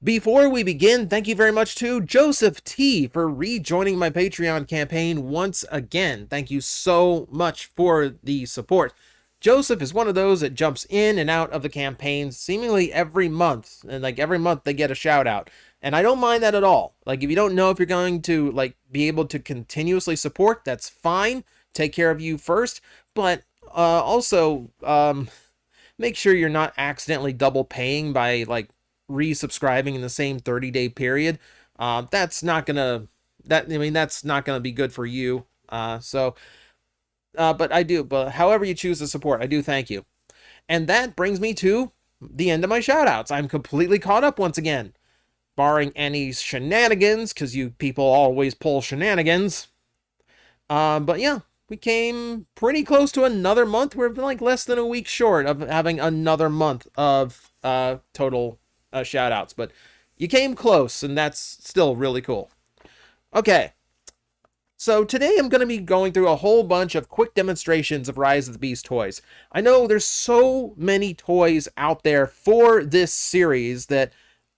Before we begin, thank you very much to Joseph T for rejoining my Patreon campaign once again. Thank you so much for the support. Joseph is one of those that jumps in and out of the campaign seemingly every month, and like every month they get a shout out. And I don't mind that at all. Like, if you don't know if you're going to like be able to continuously support, that's fine. Take care of you first, but also make sure you're not accidentally double paying by like resubscribing in the same 30-day period. That's not gonna that's not gonna be good for you. But however you choose to support, I do thank you. And that brings me to the end of my shoutouts. I'm completely caught up once again, barring any shenanigans, because you people always pull shenanigans. But yeah, we came pretty close to another month. We're like less than a week short of having another month of total shout outs, but you came close, and that's still really cool. Okay, so today I'm going to be going through a whole bunch of quick demonstrations of Rise of the Beast toys. I know there's so many toys out there for this series that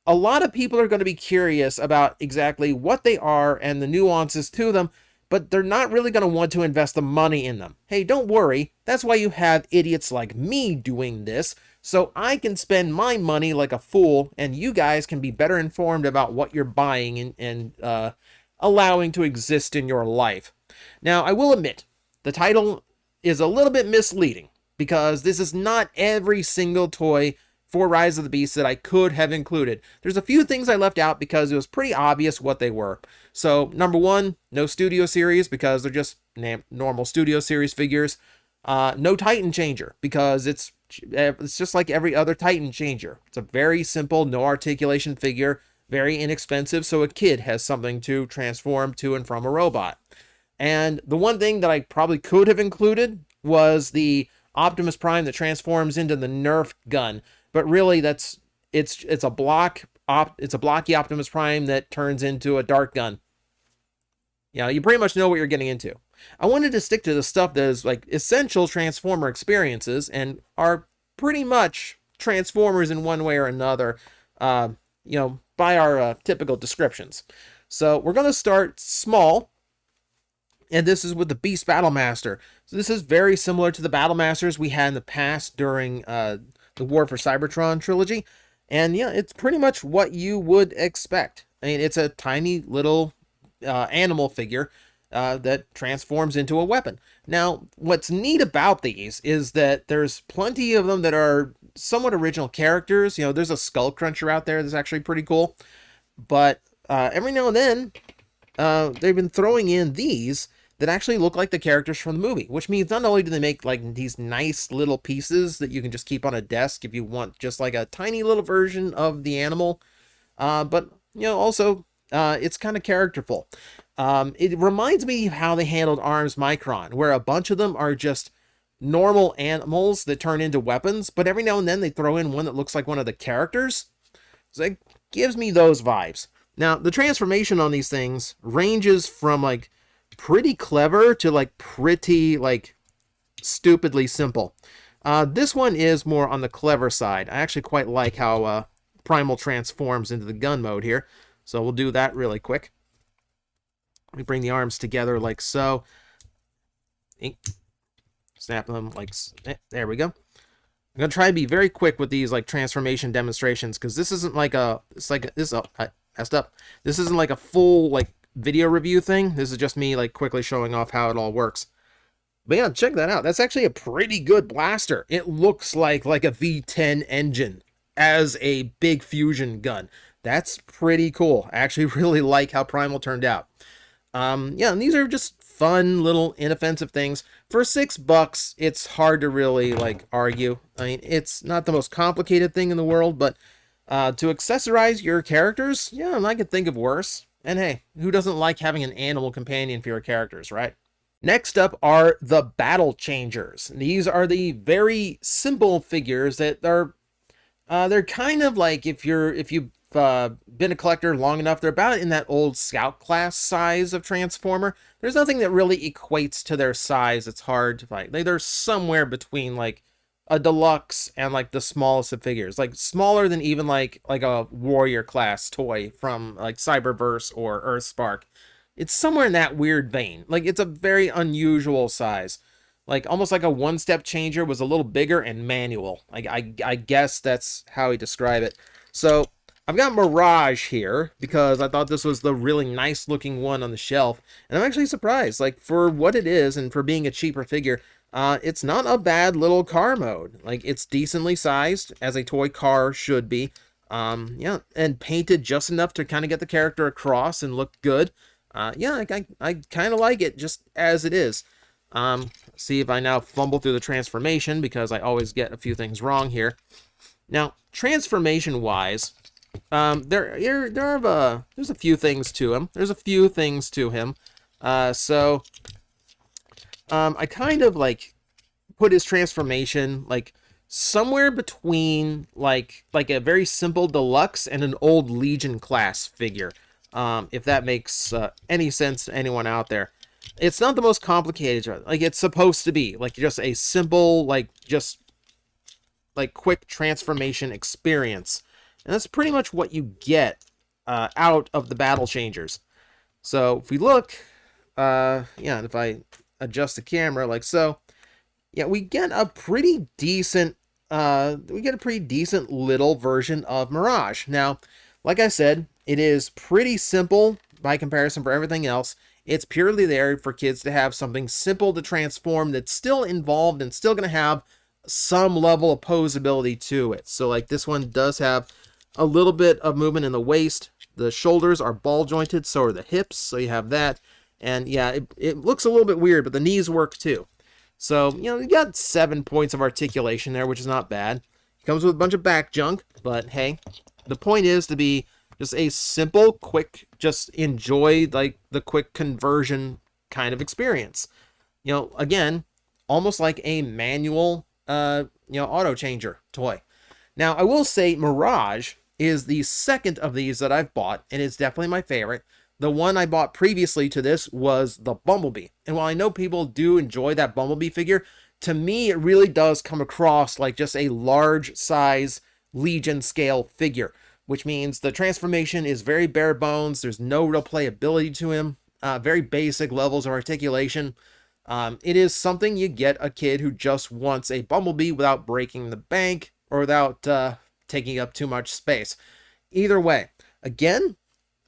a lot of people are going to be curious about exactly what they are and the nuances to them, but they're not really going to want to invest the money in them. Hey, don't worry, that's why you have idiots like me doing this, so I can spend my money like a fool, and you guys can be better informed about what you're buying and allowing to exist in your life. Now, I will admit, the title is a little bit misleading, because this is not every single toy for Rise of the Beast that I could have included. There's a few things I left out because it was pretty obvious what they were. So, number one, no Studio Series, because they're just normal Studio Series figures. No Titan Changer, because it's just like every other Titan Changer. It's a very simple, no articulation figure, very inexpensive, so a kid has something to transform to and from a robot. And the one thing that I probably could have included was the Optimus Prime that transforms into the Nerf gun, but really it's a blocky Optimus Prime that turns into a dart gun. You know, you pretty much know what you're getting into. I wanted to stick to the stuff that is like essential Transformer experiences and are pretty much Transformers in one way or another, by our typical descriptions. So we're going to start small, and this is with the Beast Battlemaster. So this is very similar to the Battlemasters we had in the past during the War for Cybertron trilogy, and yeah, it's pretty much what you would expect. I mean, it's a tiny little animal figure that transforms into a weapon. Now, what's neat about these is that there's plenty of them that are somewhat original characters. You know, there's a Skull Cruncher out there that's actually pretty cool. But every now and then, they've been throwing in these that actually look like the characters from the movie, which means not only do they make like these nice little pieces that you can just keep on a desk if you want just like a tiny little version of the animal, but also it's kind of characterful. It reminds me of how they handled Arms Micron, where a bunch of them are just normal animals that turn into weapons, but every now and then they throw in one that looks like one of the characters. So it gives me those vibes. Now, the transformation on these things ranges from like pretty clever to like pretty like stupidly simple. This one is more on the clever side. I actually quite like how Primal transforms into the gun mode here. So we'll do that really quick. We bring the arms together like so. Snap them like, there we go. I'm going to try to be very quick with these like transformation demonstrations, because this isn't like I messed up. This isn't like a full like video review thing. This is just me like quickly showing off how it all works. But yeah, check that out. That's actually a pretty good blaster. It looks like a V10 engine as a big fusion gun. That's pretty cool. I actually really like how Primal turned out. Yeah, and these are just fun little inoffensive things. For $6, it's hard to really like argue. I mean, it's not the most complicated thing in the world, but to accessorize your characters, yeah, I could think of worse. And hey, who doesn't like having an animal companion for your characters, right? Next up are the Battle Changers. These are the very simple figures that are they're kind of like if you've been a collector long enough, they're about in that old Scout class size of Transformer. There's nothing that really equates to their size. It's hard to find. They're somewhere between like a deluxe and like the smallest of figures, like smaller than even like a warrior class toy from like Cyberverse or Earthspark. It's somewhere in that weird vein. Like it's a very unusual size. Like almost like a one-step changer was a little bigger and manual. I guess that's how he described it. So I've got Mirage here because I thought this was the really nice looking one on the shelf. And I'm actually surprised. Like for what it is and for being a cheaper figure, it's not a bad little car mode. Like it's decently sized as a toy car should be. Yeah, and painted just enough to kind of get the character across and look good. Yeah, I kind of like it just as it is. See if I now fumble through the transformation because I always get a few things wrong here. Now, transformation-wise, there's a few things to him. There's a few things to him. I kind of like put his transformation like somewhere between like a very simple deluxe and an old Legion class figure. If that makes any sense to anyone out there. It's not the most complicated, like it's supposed to be, like just a simple, like just like quick transformation experience. And that's pretty much what you get out of the battle changers. So if we look, yeah, and if I adjust the camera like so, yeah, we get a pretty decent little version of Mirage. Now, like I said, it is pretty simple by comparison for everything else. It's purely there for kids to have something simple to transform that's still involved and still going to have some level of posability to it. So like this one does have a little bit of movement in the waist. The shoulders are ball jointed, so are the hips. So you have that. And yeah, it looks a little bit weird, but the knees work too. So, you know, you got 7 points of articulation there, which is not bad. It comes with a bunch of back junk, but hey, the point is to be just a simple, quick, just enjoy like the quick conversion kind of experience. You know, again, almost like a manual, auto changer toy. Now, I will say Mirage is the second of these that I've bought, and it's definitely my favorite. The one I bought previously to this was the Bumblebee. And while I know people do enjoy that Bumblebee figure, to me, it really does come across like just a large size Legion scale figure, which means the transformation is very bare bones. There's no real playability to him. Very basic levels of articulation. It is something you get a kid who just wants a Bumblebee without breaking the bank or without taking up too much space. Either way, again,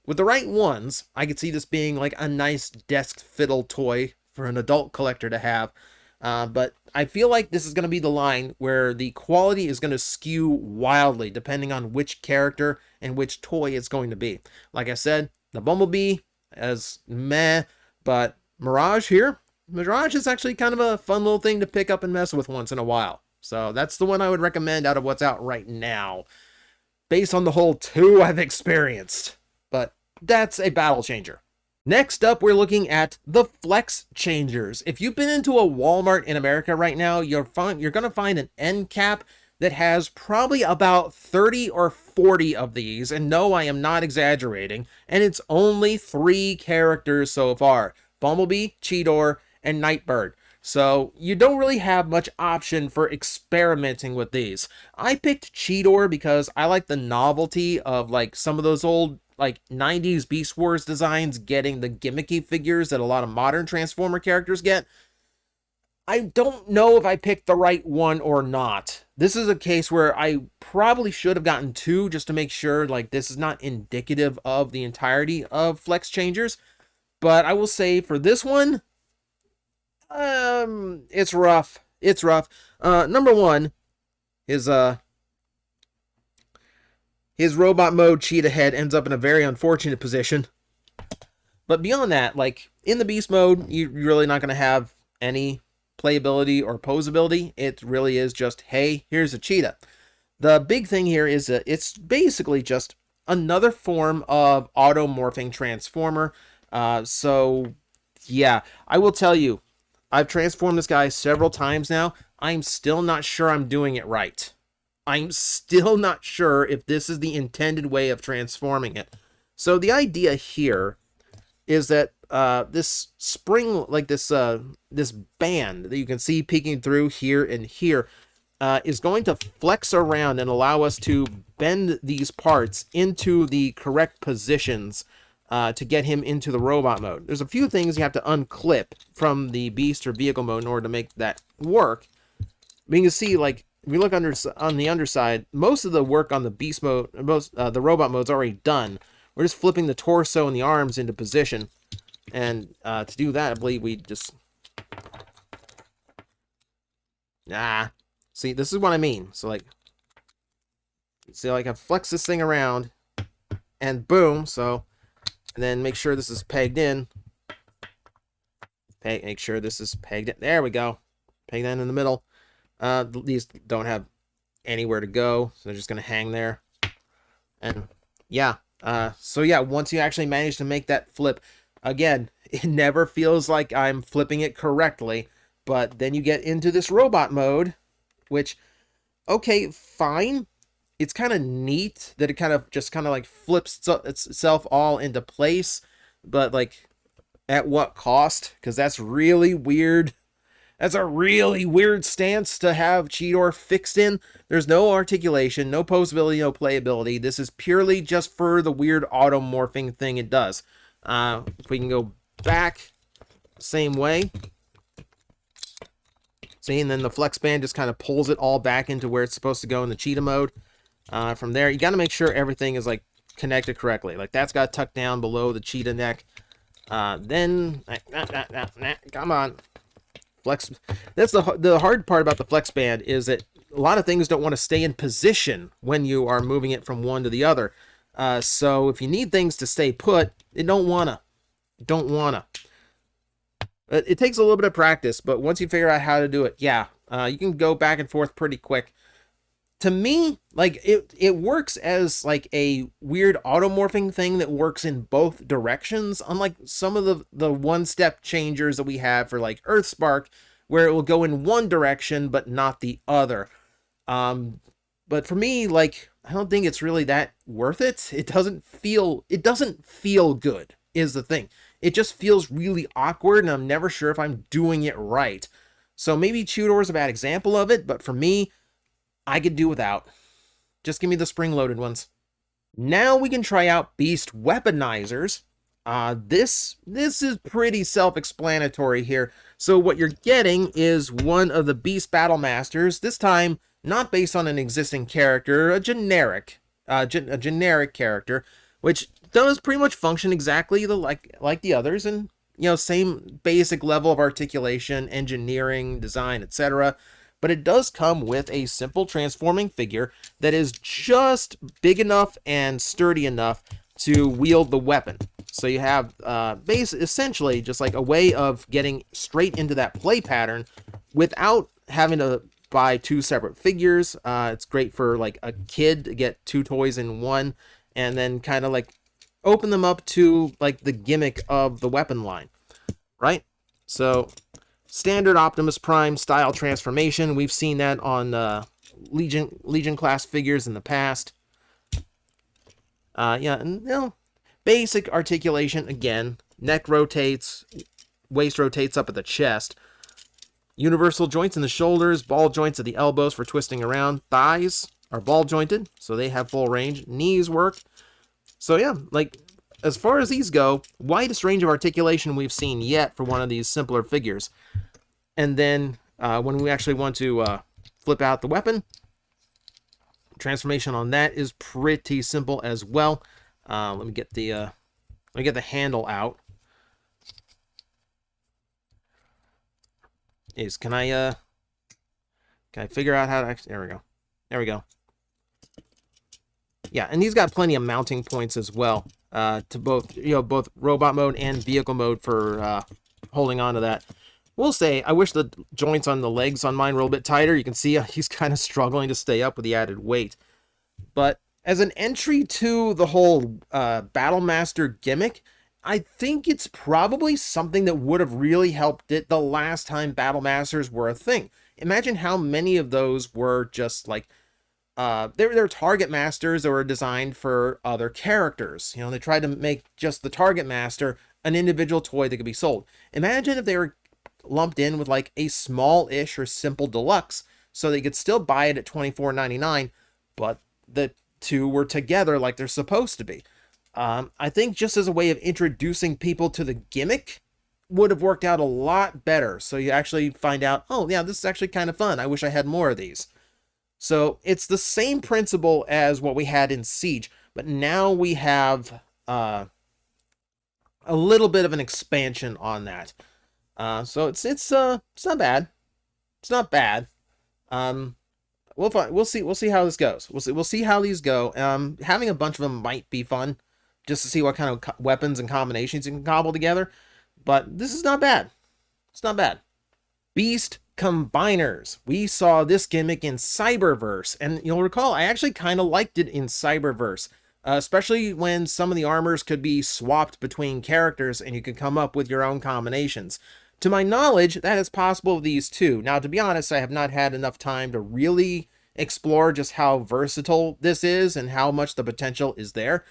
with the right ones, I could see this being like a nice desk fiddle toy for an adult collector to have. But I feel like this is going to be the line where the quality is going to skew wildly depending on which character and which toy it's going to be. Like I said, the Bumblebee as meh, but Mirage here, Mirage is actually kind of a fun little thing to pick up and mess with once in a while. So that's the one I would recommend out of what's out right now, based on the whole 2 I've experienced. But that's a battle changer. Next up, we're looking at the Flex Changers. If you've been into a Walmart in America right now, you're going to find an end cap that has probably about 30 or 40 of these. And no, I am not exaggerating. And it's only 3 characters so far: Bumblebee, Cheetor, and Nightbird. So you don't really have much option for experimenting with these. I picked Cheetor because I like the novelty of like some of those old like 90s Beast Wars designs getting the gimmicky figures that a lot of modern Transformer characters get. I don't know if I picked the right one or not. This is a case where I probably should have gotten 2 just to make sure like this is not indicative of the entirety of Flex Changers. But I will say for this one, it's rough. It's rough. Number 1 is his robot mode cheetah head ends up in a very unfortunate position. But beyond that, like in the beast mode, you're really not going to have any playability or posability. It really is just, hey, here's a cheetah. The big thing here is that it's basically just another form of automorphing transformer. So yeah, I will tell you, I've transformed this guy several times now. I'm still not sure I'm doing it right. I'm still not sure if this is the intended way of transforming it. So the idea here is that this spring, like this band that you can see peeking through here and here, is going to flex around and allow us to bend these parts into the correct positions to get him into the robot mode. There's a few things you have to unclip from the beast or vehicle mode in order to make that work. But you can see, like, if we look on the underside, most of the work on the beast mode, the robot mode's already done. We're just flipping the torso and the arms into position. And to do that, I believe we just... See, this is what I mean. So, like... See, like, I flex this thing around. And boom, so... And then make sure this is pegged in. Make sure this is pegged in. There we go. Peg that in the middle. These don't have anywhere to go, so they're just going to hang there. And, yeah. So, yeah, once you actually manage to make that flip... Again, it never feels like I'm flipping it correctly, but then you get into this robot mode, which, okay, fine. It's kind of neat that it kind of like flips itself all into place, but like, at what cost? Because that's really weird. That's a really weird stance to have Cheetor fixed in. There's no articulation, no posability, no playability. This is purely just for the weird auto-morphing thing it does. If we can go back, same way. See, and then the flex band just kind of pulls it all back into where it's supposed to go in the cheetah mode. From there, you got to make sure everything is, like, connected correctly. Like, that's got tucked down below the cheetah neck. Then, come on. Flex. That's the hard part about the flex band, is that a lot of things don't want to stay in position when you are moving it from one to the other. So if you need things to stay put, it don't wanna. It takes a little bit of practice, but once you figure out how to do it, yeah, you can go back and forth pretty quick. To me, like, it works as like a weird automorphing thing that works in both directions, unlike some of the one-step changers that we have for like Earthspark, where it will go in one direction but not the other. But for me, like, I don't think it's really that worth it. It doesn't feel good, is the thing. It just feels really awkward, and I'm never sure if I'm doing it right. So maybe Cheetor is a bad example of it, but for me, I could do without. Just give me the spring-loaded ones. Now we can try out Beast Weaponizers. This is pretty self-explanatory here. So what you're getting is one of the Beast Battle Masters, this time not based on an existing character, a generic character, which does pretty much function exactly like the others, and, you know, same basic level of articulation, engineering, design, etc. But it does come with a simple transforming figure that is just big enough and sturdy enough to wield the weapon. So you have essentially just like a way of getting straight into that play pattern without having to buy two separate figures. It's great for like a kid to get two toys in one, and then kind of like open them up to like the gimmick of the weapon line, right? So standard Optimus Prime style transformation. We've seen that on Legion class figures in the past. Yeah, and you know, basic articulation again. Neck rotates, waist rotates up at the chest. Universal joints in the shoulders, ball joints at the elbows for twisting around. Thighs are ball jointed, so they have full range. Knees work. So yeah, like, as far as these go, widest range of articulation we've seen yet for one of these simpler figures. And then when we actually want to flip out the weapon, transformation on that is pretty simple as well. Let me get the handle out. Can I figure out how to actually, there we go. Yeah, and he's got plenty of mounting points as well, to both robot mode and vehicle mode for holding on to that. We'll say, I wish the joints on the legs on mine were a little bit tighter. You can see he's kind of struggling to stay up with the added weight. But as an entry to the whole Battle Master gimmick, I think it's probably something that would have really helped it the last time Battle Masters were a thing. Imagine how many of those were just like, they're target masters that were designed for other characters. You know, they tried to make just the target master an individual toy that could be sold. Imagine if they were lumped in with like a small-ish or simple deluxe so that you could still buy it at $24.99, but the two were together like they're supposed to be. I think just as a way of introducing people to the gimmick would have worked out a lot better. So you actually find out, oh yeah, this is actually kind of fun. I wish I had more of these. So it's the same principle as what we had in Siege, but now we have a little bit of an expansion on that. So it's not bad. It's not bad. We'll see how this goes. We'll see how these go. Having a bunch of them might be fun, just to see what kind of weapons and combinations you can cobble together. But this is not bad. It's not bad. Beast Combiners. We saw this gimmick in Cyberverse, and you'll recall I actually kind of liked it in Cyberverse, especially when some of the armors could be swapped between characters and you could come up with your own combinations. To my knowledge, that is possible with these too. Now, to be honest, I have not had enough time to really explore just how versatile this is and how much the potential is there,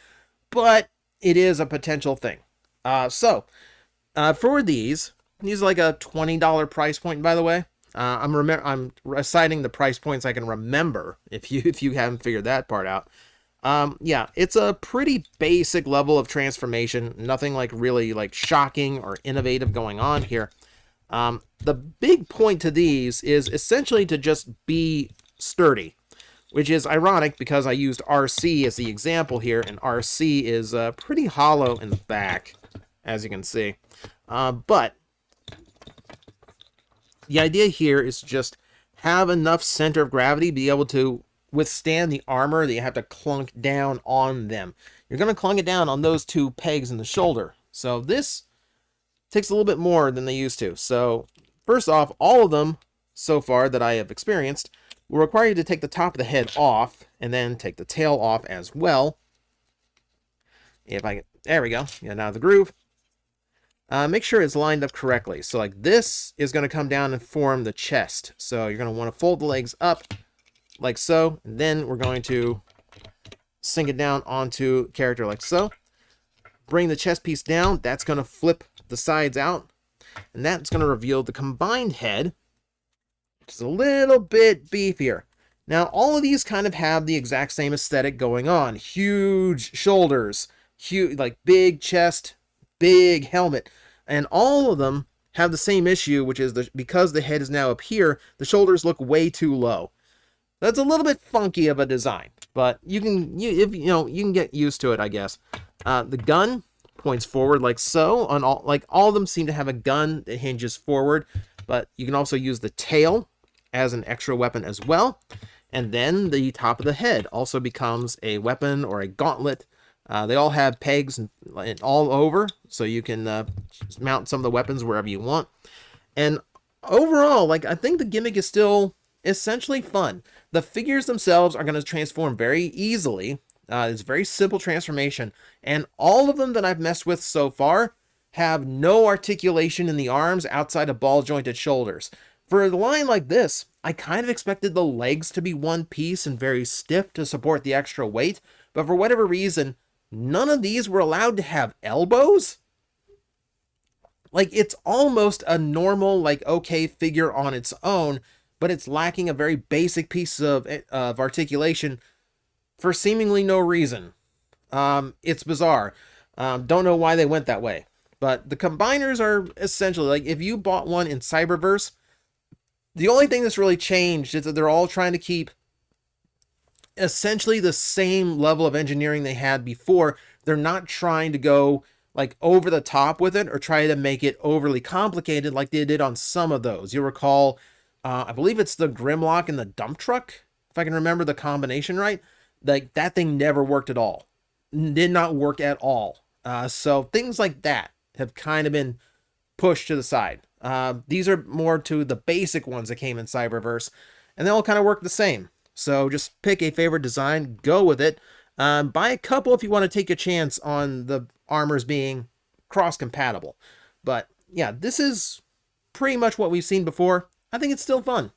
but it is a potential thing. For these are like a $20 price point, by the way. I'm reciting the price points I can remember if you haven't figured that part out. Yeah, it's a pretty basic level of transformation, nothing like really like shocking or innovative going on here. The big point to these is essentially to just be sturdy, which is ironic because I used RC as the example here, and RC is pretty hollow in the back, as you can see. But the idea here is to just have enough center of gravity, be able to withstand the armor that you have to clunk down on them. You're going to clunk it down on those two pegs in the shoulder. So this takes a little bit more than they used to. So first off, all of them so far that I have experienced will require you to take the top of the head off and then take the tail off as well. There we go. Yeah, now the groove. Make sure it's lined up correctly. So like this is going to come down and form the chest. So you're going to want to fold the legs up like so. And then we're going to sink it down onto character like so. Bring the chest piece down. That's going to flip the sides out. And that's going to reveal the combined head, which is a little bit beefier. Now, all of these kind of have the exact same aesthetic going on. Huge shoulders, huge, like big chest, big helmet. And all of them have the same issue, which is because the head is now up here, the shoulders look way too low. That's a little bit funky of a design, but you can get used to it, I guess. The gun points forward like so. All of them seem to have a gun that hinges forward, but you can also use the tail as an extra weapon as well. And then the top of the head also becomes a weapon or a gauntlet. They all have pegs and all over, so you can mount some of the weapons wherever you want. And overall, I think the gimmick is still essentially fun. The figures themselves are going to transform very easily. It's a very simple transformation, and all of them that I've messed with so far have no articulation in the arms outside of ball-jointed shoulders. For a line like this, I kind of expected the legs to be one piece and very stiff to support the extra weight, but for whatever reason, none of these were allowed to have elbows. It's almost a normal, okay figure on its own, but it's lacking a very basic piece of articulation for seemingly no reason. It's bizarre. Don't know why they went that way. But the combiners are essentially, if you bought one in Cyberverse, the only thing that's really changed is that they're all trying to keep essentially the same level of engineering they had before. They're not trying to go over the top with it or try to make it overly complicated like they did on some of those. You'll recall, I believe it's the Grimlock and the dump truck, if I can remember the combination right. That thing never worked at all. Did not work at all. So things like that have kind of been pushed to the side. These are more to the basic ones that came in Cyberverse, and they all kind of work the same. So just pick a favorite design, go with it. Buy a couple if you want to take a chance on the armors being cross-compatible. But yeah, this is pretty much what we've seen before. I think it's still fun.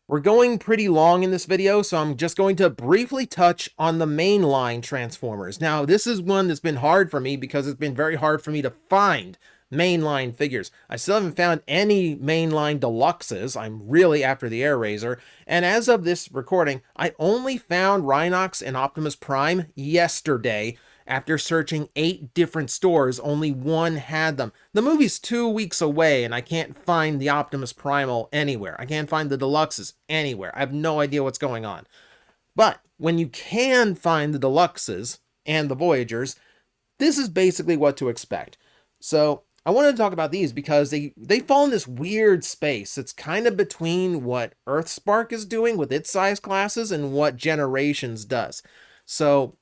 We're going pretty long in this video, so I'm just going to briefly touch on the mainline Transformers. Now, this is one that's been hard for me because it's been very hard for me to find mainline figures. I still haven't found any mainline deluxes. I'm really after the Air Razor. And as of this recording, I only found Rhinox and Optimus Prime yesterday. After searching 8 different stores, only one had them. The movie's 2 weeks away, and I can't find the Optimus Primal anywhere. I can't find the deluxes anywhere. I have no idea what's going on. But when you can find the deluxes and the Voyagers, this is basically what to expect. So I wanted to talk about these because they fall in this weird space. It's kind of between what Earthspark is doing with its size classes and what Generations does. So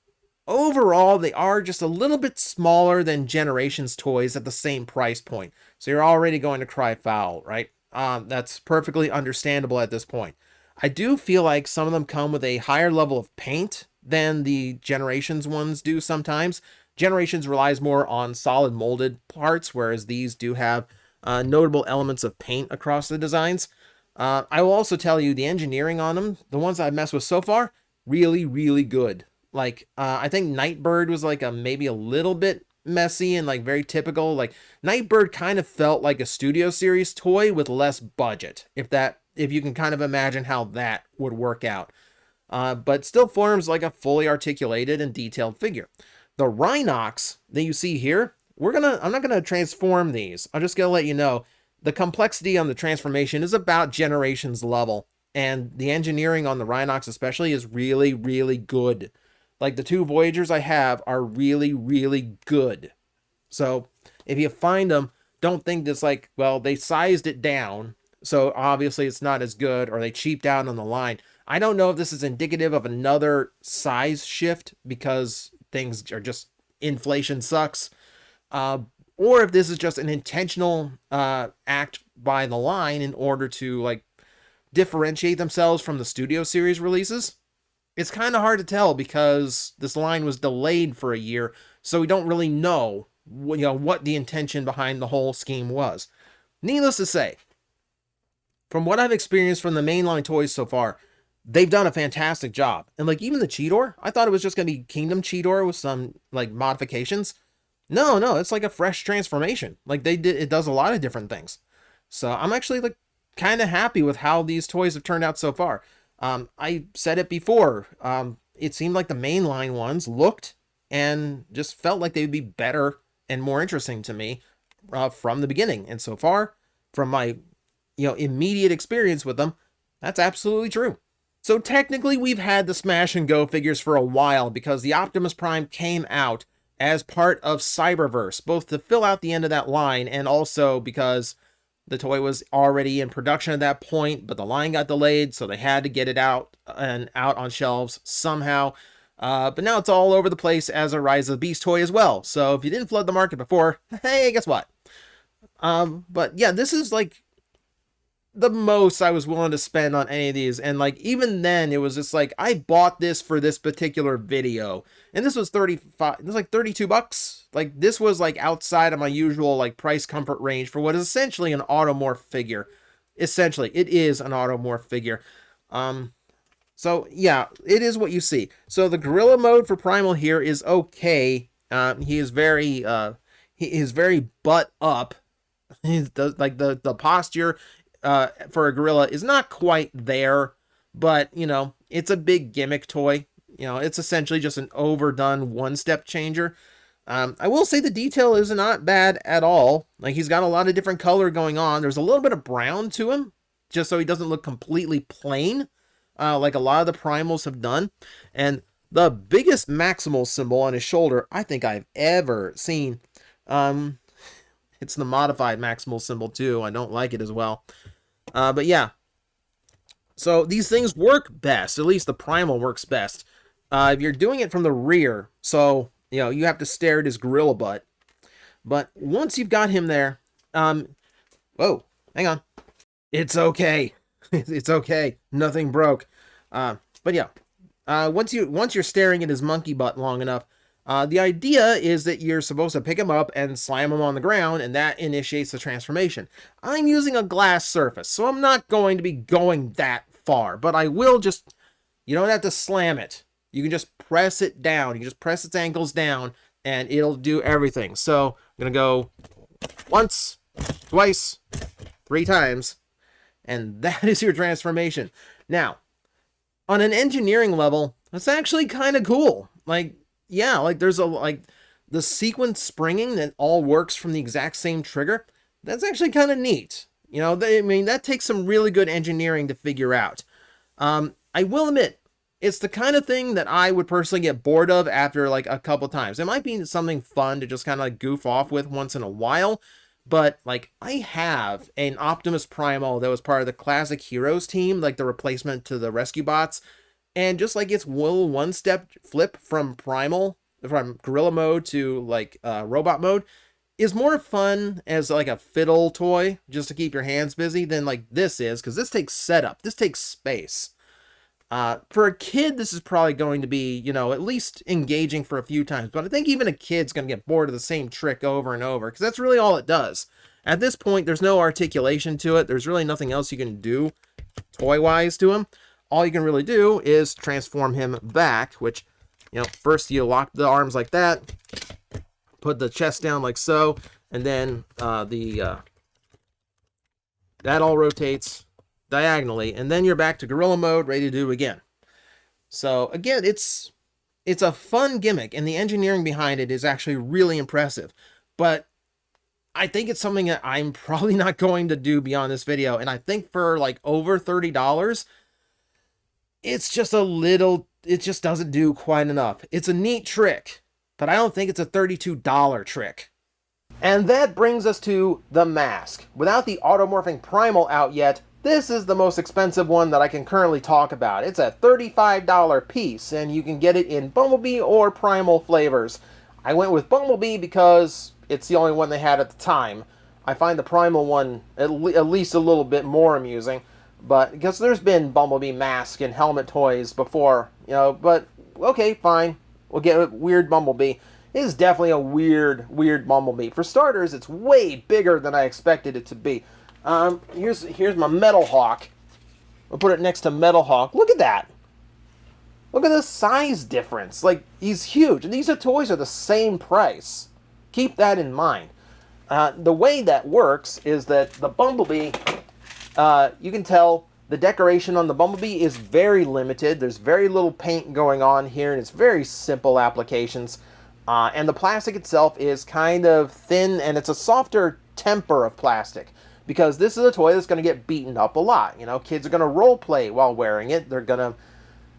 overall, they are just a little bit smaller than Generations toys at the same price point. So you're already going to cry foul, right? That's perfectly understandable at this point. I do feel like some of them come with a higher level of paint than the Generations ones do sometimes. Generations relies more on solid molded parts, whereas these do have notable elements of paint across the designs. I will also tell you the engineering on them, the ones I've messed with so far, really, really good. Like, I think Nightbird was like maybe a little bit messy and like very typical. Like, Nightbird kind of felt like a Studio Series toy with less budget, if you can kind of imagine how that would work out. But still forms like a fully articulated and detailed figure. The Rhinox that you see here, I'm not gonna transform these. I'm just gonna let you know the complexity on the transformation is about Generations level, and the engineering on the Rhinox especially is really, really good. Like, the 2 Voyagers I have are really, really good. So if you find them, don't think it's like, well, they sized it down, so obviously it's not as good, or they cheaped out on the line. I don't know if this is indicative of another size shift because things are just, inflation sucks, or if this is just an intentional act by the line in order to like differentiate themselves from the Studio Series releases. It's kind of hard to tell because this line was delayed for a year, so we don't really know, what the intention behind the whole scheme was. Needless to say, from what I've experienced from the mainline toys so far, they've done a fantastic job. And like, even the Cheetor, I thought it was just going to be Kingdom Cheetor with some like modifications. No, it's like a fresh transformation. Like, it does a lot of different things. So I'm actually like kind of happy with how these toys have turned out so far. I said it before, it seemed like the mainline ones looked and just felt like they would be better and more interesting to me from the beginning. And so far, from my immediate experience with them, that's absolutely true. So technically, we've had the Smash and Go figures for a while because the Optimus Prime came out as part of Cyberverse, both to fill out the end of that line and also because the toy was already in production at that point, but the line got delayed, so they had to get it out on shelves somehow. But now it's all over the place as a Rise of the Beast toy as well. So if you didn't flood the market before, hey, guess what? But yeah, this is like the most I was willing to spend on any of these, and like, even then it was just like, I bought this for this particular video, and this was 35, it was like 32 bucks. Like, this was like outside of my usual like price comfort range for what is essentially an automorph figure. Essentially, it is an automorph figure. So yeah, it is what you see. So the gorilla mode for Primal here is okay. He is very butt up. He does, like, the posture for a gorilla is not quite there, but it's a big gimmick toy. It's essentially just an overdone one-step changer. I will say the detail is not bad at all. Like, he's got a lot of different color going on. There's a little bit of brown to him, just so he doesn't look completely plain, like a lot of the Primals have done. And the biggest Maximal symbol on his shoulder I think I've ever seen. It's the modified Maximal symbol too. I don't like it as well. But yeah. So these things work best. At least the Primal works best. If you're doing it from the rear, so you have to stare at his gorilla butt. But once you've got him there, whoa, hang on. It's okay. It's okay. Nothing broke. But yeah. Once you're staring at his monkey butt long enough, the idea is that you're supposed to pick him up and slam him on the ground, and that initiates the transformation. I'm using a glass surface, so I'm not going to be going that far, but I will just, you don't have to slam it. You can just press it down. You can just press its ankles down, and it'll do everything. So I'm going to go Once, twice, 3 times, and that is your transformation. Now, on an engineering level, that's actually kind of cool. Like, yeah, like there's the sequence springing that all works from the exact same trigger. That's actually kind of neat. You know, I mean, that takes some really good engineering to figure out. I will admit, it's the kind of thing that I would personally get bored of after like a couple times. It might be something fun to just kind of like goof off with once in a while, but like I have an Optimus Primal that was part of the Classic Heroes team, like the replacement to the Rescue Bots, and just like its little one-step flip from Gorilla mode to like robot mode is more fun as like a fiddle toy just to keep your hands busy than like this is, because this takes setup, this takes space. For a kid, this is probably going to be, you know, at least engaging for a few times, but I think even a kid's going to get bored of the same trick over and over, because that's really all it does. At this point, there's no articulation to it. There's really nothing else you can do toy-wise to him. All you can really do is transform him back, which, you know, first you lock the arms like that, put the chest down like so, and then that all rotates diagonally, and then you're back to gorilla mode, ready to do it again. So again, it's a fun gimmick, and the engineering behind it is actually really impressive. But I think it's something that I'm probably not going to do beyond this video, and I think for like over $30, it's just it just doesn't do quite enough. It's a neat trick, but I don't think it's a $32 trick. And that brings us to the mask. Without the automorphing Primal out yet, this is the most expensive one that I can currently talk about. It's a $35 piece, and you can get it in Bumblebee or Primal flavors. I went with Bumblebee because it's the only one they had at the time. I find the Primal one at least a little bit more amusing, but because there's been Bumblebee mask and helmet toys before, you know, but okay, fine. We'll get a weird Bumblebee. It is definitely a weird Bumblebee. For starters, it's way bigger than I expected it to be. Here's my Metal Hawk. We'll put it next to Metal Hawk. Look at that. Look at the size difference. Like, he's huge. And these toys are the same price. Keep that in mind. The way that works is that the Bumblebee, you can tell the decoration on the Bumblebee is very limited. There's very little paint going on here, and it's very simple applications. And the plastic itself is kind of thin, and it's a softer temper of plastic, because this is a toy that's going to get beaten up a lot. You know, kids are going to role play while wearing it. They're going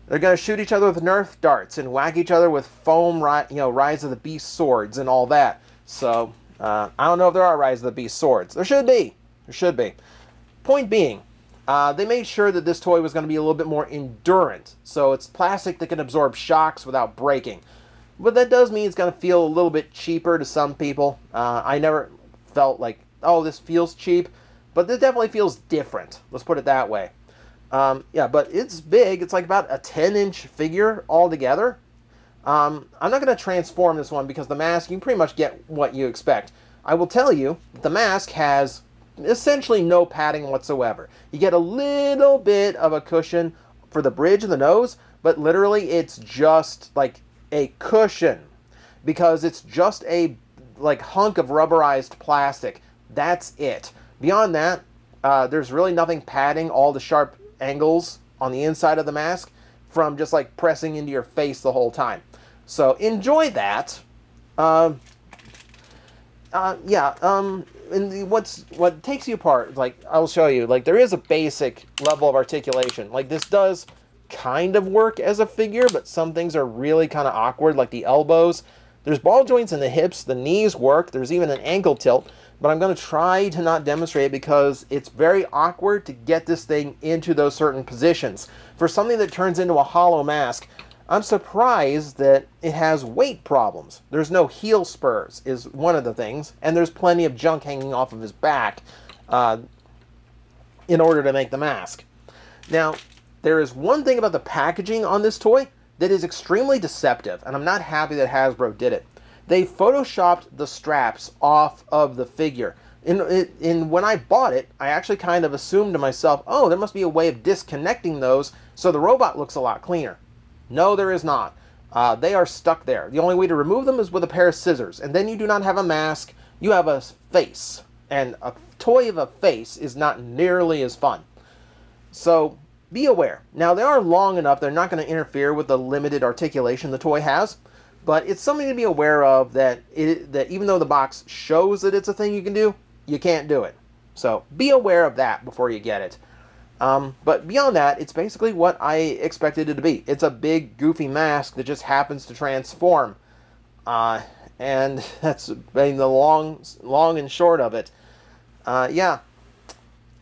to shoot each other with Nerf darts and whack each other with foam, Rise of the Beast swords and all that. So I don't know if there are Rise of the Beast swords. There should be. There should be. Point being, they made sure that this toy was going to be a little bit more endurant. So it's plastic that can absorb shocks without breaking. But that does mean it's going to feel a little bit cheaper to some people. I never felt like, oh, this feels cheap. But it definitely feels different. Let's put it that way. Yeah, but it's big. It's like about a 10-inch figure altogether. I'm not going to transform this one because the mask, you can pretty much get what you expect. I will tell you, the mask has essentially no padding whatsoever. You get a little bit of a cushion for the bridge of the nose, but literally it's just like a cushion, because it's just a like hunk of rubberized plastic. That's it. Beyond that, there's really nothing padding all the sharp angles on the inside of the mask from just like pressing into your face the whole time. So enjoy that. And what takes you apart, like I'll show you, like there is a basic level of articulation. Like this does kind of work as a figure, but some things are really kind of awkward, like the elbows. There's ball joints in the hips, the knees work, there's even an ankle tilt, but I'm going to try to not demonstrate it because it's very awkward to get this thing into those certain positions. For something that turns into a hollow mask, I'm surprised that it has weight problems. There's no heel spurs is one of the things, and there's plenty of junk hanging off of his back in order to make the mask. Now, there is one thing about the packaging on this toy that is extremely deceptive, and I'm not happy that Hasbro did it. They photoshopped the straps off of the figure. When I bought it, I actually kind of assumed to myself, oh, there must be a way of disconnecting those so the robot looks a lot cleaner. No, there is not. They are stuck there. The only way to remove them is with a pair of scissors, and then you do not have a mask you have a face, and a toy of a face is not nearly as fun. So be aware. Now, they are long enough, they're not going to interfere with the limited articulation the toy has, but it's something to be aware of, that even though the box shows that it's a thing you can do, you can't do it. So be aware of that before you get it. But beyond that, it's basically what I expected it to be. It's a big, goofy mask that just happens to transform. And that's been the long and short of it. Yeah,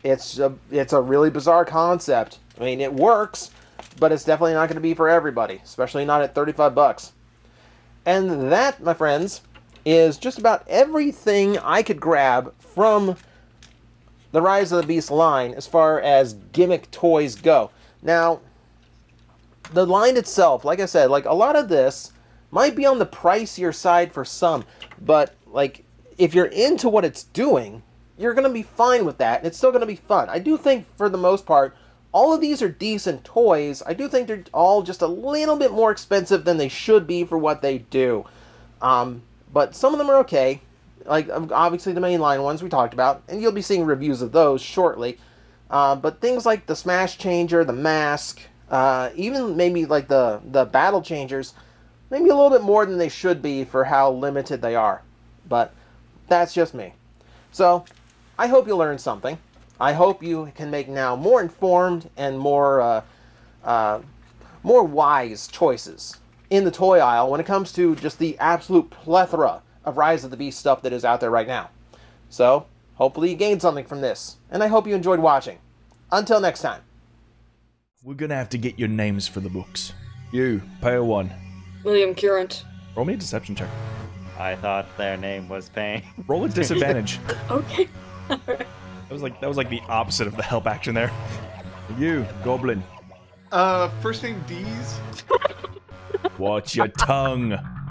it's a really bizarre concept. I mean, it works, but it's definitely not going to be for everybody, especially not at 35 bucks. And that, my friends, is just about everything I could grab from the Rise of the Beast line as far as gimmick toys go. Now, the line itself, like I said, like a lot of this might be on the pricier side for some, but like if you're into what it's doing, you're going to be fine with that, and it's still going to be fun. I do think, for the most part, all of these are decent toys. I do think they're all just a little bit more expensive than they should be for what they do. But some of them are okay. Like, obviously, the mainline ones we talked about, and you'll be seeing reviews of those shortly. But things like the Smash Changer, the Mask, even maybe like the Battle Changers, maybe a little bit more than they should be for how limited they are. But that's just me. So, I hope you learned something. I hope you can make now more informed and more wise choices in the toy aisle when it comes to just the absolute plethora of Rise of the Beast stuff that is out there right now. So, hopefully you gained something from this, and I hope you enjoyed watching. Until next time. We're gonna have to get your names for the books. You, Pale One. William Current. Roll me a deception check. I thought their name was Pain. Roll a disadvantage. Okay. That was like the opposite of the help action there. You, Goblin. First name D's. Watch your tongue.